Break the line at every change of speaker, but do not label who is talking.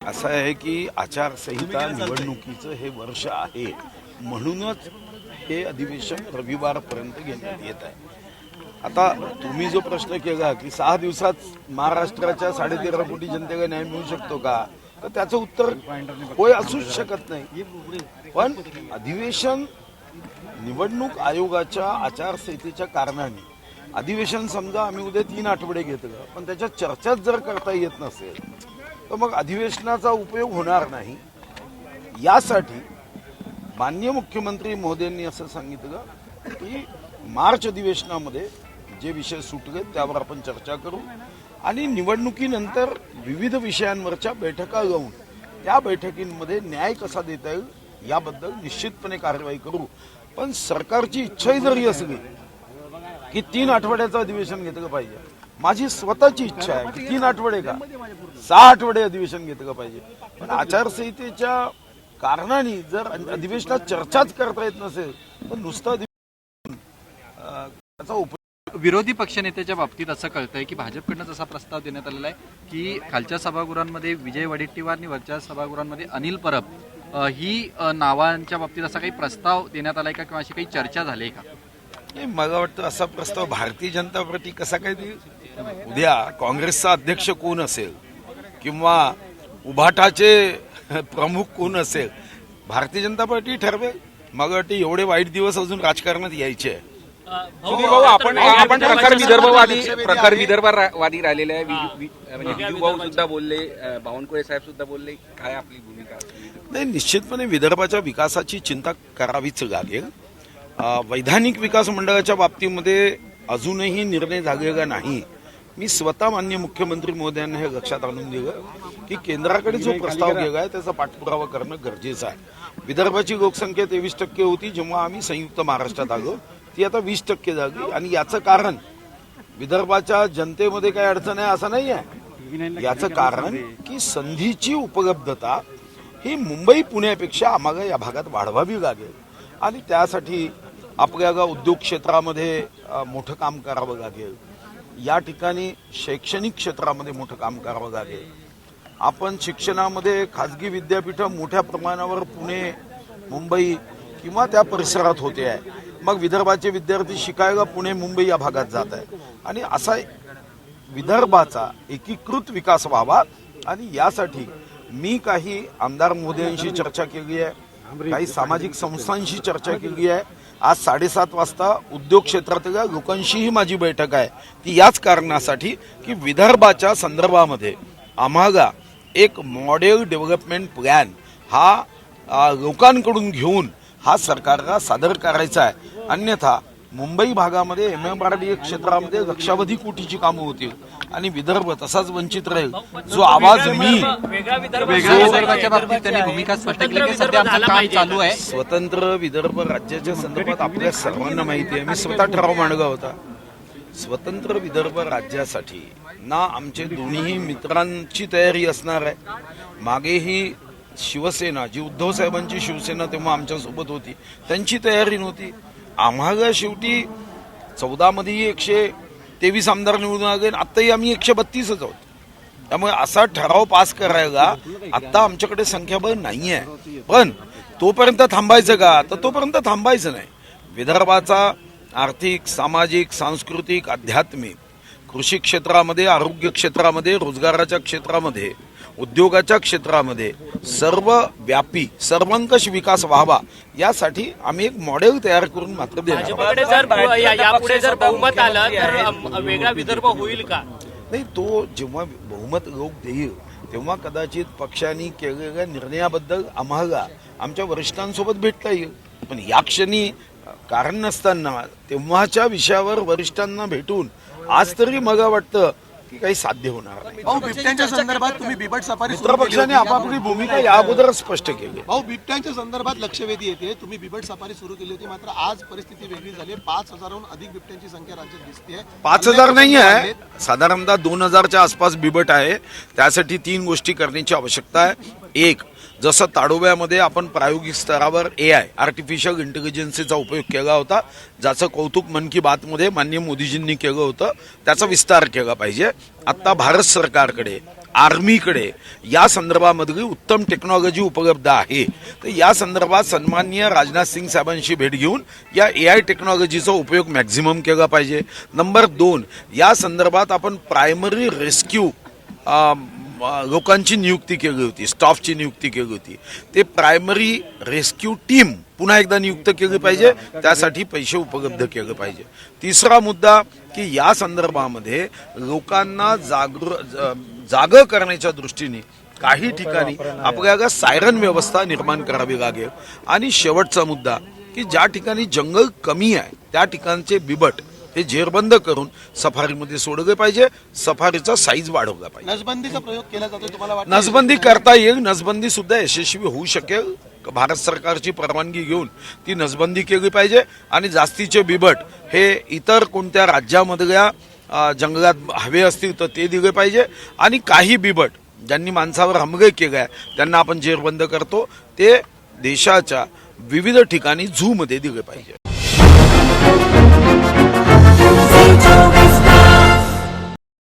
असं आहे की आचारसंहिता निवडणुकीचं हे वर्ष आहे म्हणूनच हे अधिवेशन रविवारपर्यंत घेण्यात येत आहे। आता तुम्ही जो प्रश्न केला की 6 दिवसात महाराष्ट्राच्या 13.5 कोटी जनतेला न्याय मिळू शकतो का, तर त्याचं उत्तर होय असूच शकत नाही। पण अधिवेशन निवडणूक आयोगाच्या आचारसंहितेच्या कारणाने अधिवेशन समजा आम्ही उद्या 3 आठवडे घेतलं पण त्याच्या चर्चाच जर करता येत नसेल तर मग अधिवेशनाचा उपयोग होणार नाही। यासाठी माननीय मुख्यमंत्री महोदयांनी असं सांगितलं की मार्च अधिवेशनामध्ये जे विषय सुटले त्यावर आपण चर्चा करू आणि निवडणुकीनंतर विविध विषयांवरच्या बैठका घेऊन त्या बैठकींमध्ये न्याय कसा देता येईल याबद्दल निश्चितपणे कार्यवाही करू। पण सरकारची इच्छाही जरी असली की 3 आठवड्याचं अधिवेशन घेतलं पाहिजे, माझी स्वतःची इच्छा आहे की 3 आठवडे का 6 आठवडे अधिवेशन घेतलं पाहिजे। पण आचारसंहितेच्या कारणाने जर अधिवेशनात चर्चाच करता येत नसेल तर नुसतं त्याचा उपयोग।
विरोधी पक्षनेत्याच्या बाबतीत असं कळतंय की भाजपकडनं असा प्रस्ताव देण्यात आलेला आहे की खालच्या सभागृहांमध्ये विजय वडेट्टीवार आणि वरच्या सभागृहांमध्ये अनिल परब ही नावांच्या बाबतीत असा काही प्रस्ताव देण्यात आलाय का किंवा अशी काही चर्चा झाली आहे का?
मला वाटतं असा प्रस्ताव भारतीय जनता पार्टी कसा काय देईल? उद्या काँग्रेसचा अध्यक्ष कोण असेल किंवा उभाटाचे प्रमुख कोण असेल भारतीय जनता पार्टी ठरवेल। मला वाटतं एवढे वाईट दिवस अजून राजकारणात यायचे आहे।
सुधीर भाऊ, आपण प्रकार विदर्भवादी राहिलेले आहे। म्हणजे विजू भाऊ सुद्धा बोलले, बावनकुळे साहेब सुद्धा बोलले, काय आपली भूमिका?
नाही, निश्चितपणे विदर्भाच्या विकासाची चिंता करावीच लागेल। वैधानिक विकास मंडळाच्या बाबतीमध्ये अजूनही निर्णय झालेला नाही। मी स्वतः माननीय मुख्यमंत्री महोदयांना हे लक्षात आणून दिलं की केंद्राकडे जो प्रस्ताव गेला आहे त्याचा पाठपुरावा करणं गरजेचं आहे। विदर्भाची लोकसंख्या 23% होती जेव्हा आम्ही संयुक्त महाराष्ट्रात आलो, ती आता 20% झाली आणि याचं कारण विदर्भाच्या जनतेमध्ये काही अडचण आहे असं नाही आहे। याचं कारण की संधीची उपलब्धता ही मुंबई पुण्यापेक्षा आम्हाला या भागात वाढवावी लागेल आणि त्यासाठी आपल्याला उद्योग क्षेत्रामध्ये मोठं काम करावं लागेल, या ठिकाणी शैक्षणिक क्षेत्रामध्ये मोठं काम करावं लागेल। आपण शिक्षणामध्ये खाजगी विद्यापीठं मोठ्या प्रमाणावर पुणे, मुंबई किंवा त्या परिसरात होते आहे, मग विदर्भाचे विद्यार्थी शिकायला पुणे, मुंबई या भागात जात आहे आणि असा विदर्भाचा एकीकृत विकास व्हावा। आणि यासाठी मी काही आमदार मोदींशी चर्चा केली आहे, काही सामाजिक संस्थांशी चर्चा केली आहे। आज 7:30 वाजता उद्योग क्षेत्रातल्या लोकांशीही माझी बैठक आहे, ती याच कारणासाठी की विदर्भाच्या संदर्भामध्ये आम्हाला एक मॉडेल डेव्हलपमेंट प्लॅन हा लोकांकडून घेऊन हा सरकारला सादर करायचा आहे। अन्यथा मुंबई भागामध्ये MMRDA क्षेत्रामध्ये लक्षावधी कोटीची कामं होतील आणि विदर्भ तसाच वंचित राहील। जो आवाज मी
वेगळ्या विदर्भाच्या बाबतीत त्यांनी भूमिका स्पष्ट केली की सध्या आमचं काम चालू आहे।
स्वतंत्र विदर्भ राज्याच्या संदर्भात आपल्या सर्वांना माहिती आहे, मी स्वतः ठराव मांडला होता। स्वतंत्र विदर्भ राज्यासाठी ना आमचे दोन्ही मित्रांची तयारी असणार आहे, मागेही शिवसेना जी उद्धव साहेबांची शिवसेना तेव्हा आमच्यासोबत होती त्यांची तयारी नव्हती। आम्हाला शेवटी 14 मध्ये 123 आमदार निवडून आले, आत्ताही आम्ही 132च आहोत। त्यामुळे असा ठराव पास करायला आता आमच्याकडे संख्याबळ नाही आहे। पण तोपर्यंत थांबायचं का, तर तोपर्यंत थांबायचं नाही। विदर्भाचा आर्थिक, सामाजिक, सांस्कृतिक, आध्यात्मिक, कृषी क्षेत्रामध्ये, आरोग्य क्षेत्रामध्ये, रोजगाराच्या क्षेत्रामध्ये, उद्योगाच्या क्षेत्रामध्ये सर्व व्यापी सर्वंकष विकास व्हावा यासाठी आम्ही एक मॉडेल तयार करून मात्र देणार।
यापुढे जर बहुमत आलं तर वेगळा विदर्भ होईल का?
नाही, तो जेव्हा बहुमत लोक देईल तेव्हा कदाचित पक्षांनी केलेल्या निर्णयाबद्दल आम्हाला आमच्या वरिष्ठांसोबत भेटता येईल। पण या क्षणी कारण नसताना तेव्हाच्या विषयावर वरिष्ठांना भेटून आज तरी मला वाटतं की काही साध्य होणार नाही।
भाऊ, बिबट्यांच्या संदर्भात तुम्ही बिबट सफारी
मित्र पक्षाने आपापली भूमिका या अगोदर स्पष्ट केली।
भाऊ, बिबट्यांच्या संदर्भात लक्षवेधी येते, तुम्ही बिबट सफारी सुरू केली होती, मात्र आज परिस्थिती वेगळी झाली। 5000हून अधिक बिबट्यांची संख्या राज्यात दिसते।
5000 नाही आहे, साधारणतः 2000च्या आसपास बिबट आहे। त्यासाठी 3 गोष्टी करण्याची आवश्यकता आहे। एक, जसं ताडोब्यामध्ये आपण प्रायोगिक स्तरावर AI आर्टिफिशियल इंटेलिजन्सचा उपयोग केला होता, ज्याचं कौतुक मन की बातमध्ये माननीय मोदीजींनी केलं होतं, त्याचा विस्तार केला पाहिजे। आता भारत सरकारकडे आर्मीकडे या संदर्भामध्ये उत्तम टेक्नॉलॉजी उपलब्ध आहे. तर या संदर्भात सन्माननीय राजनाथ सिंग साहेबांशी भेट घेऊन या AI टेक्नॉलॉजीचा उपयोग मॅक्झिमम केला पाहिजे. नंबर 2, या संदर्भात आपण प्रायमरी रेस्क्यू लोकांची नियुक्ती केली होती, स्टाफची नियुक्ती केली होती. ते प्रायमरी रेस्क्यू टीम पुन्हा एकदा नियुक्त केली पाहिजे, त्यासाठी पैसे उपलब्ध केले पाहिजे. तिसरा मुद्दा की या संदर्भामध्ये लोकांना जागं करण्याच्या दृष्टीने काही ठिकाणी आपल्याला सायरन व्यवस्था निर्माण करावी लागेल. आणि शेवटचा मुद्दा की ज्या ठिकाणी जंगल कमी आहे त्या ठिकाणचे बिबट हे जेरबंद करून सफारीमध्ये सोडले पाहिजे, सफारीचा साईज वाढवला पाहिजे.
नसबंदीचा प्रयोग केला जातो तुम्हाला वाटतं?
नसबंदी करता येईल, नसबंदी सुद्धा यशस्वी होऊ शकेल. भारत सरकारची परवानगी घेऊन ती नसबंदी केली पाहिजे आणि जास्तीचे बिबट हे इतर कोणत्या राज्यामधल्या जंगलात हवे असतील तर ते दिले पाहिजे. आणि काही बिबट ज्यांनी माणसावर हमले केले त्यांना आपण जेरबंद करतो ते देशाच्या विविध ठिकाणी झू मध्ये दिले पाहिजे.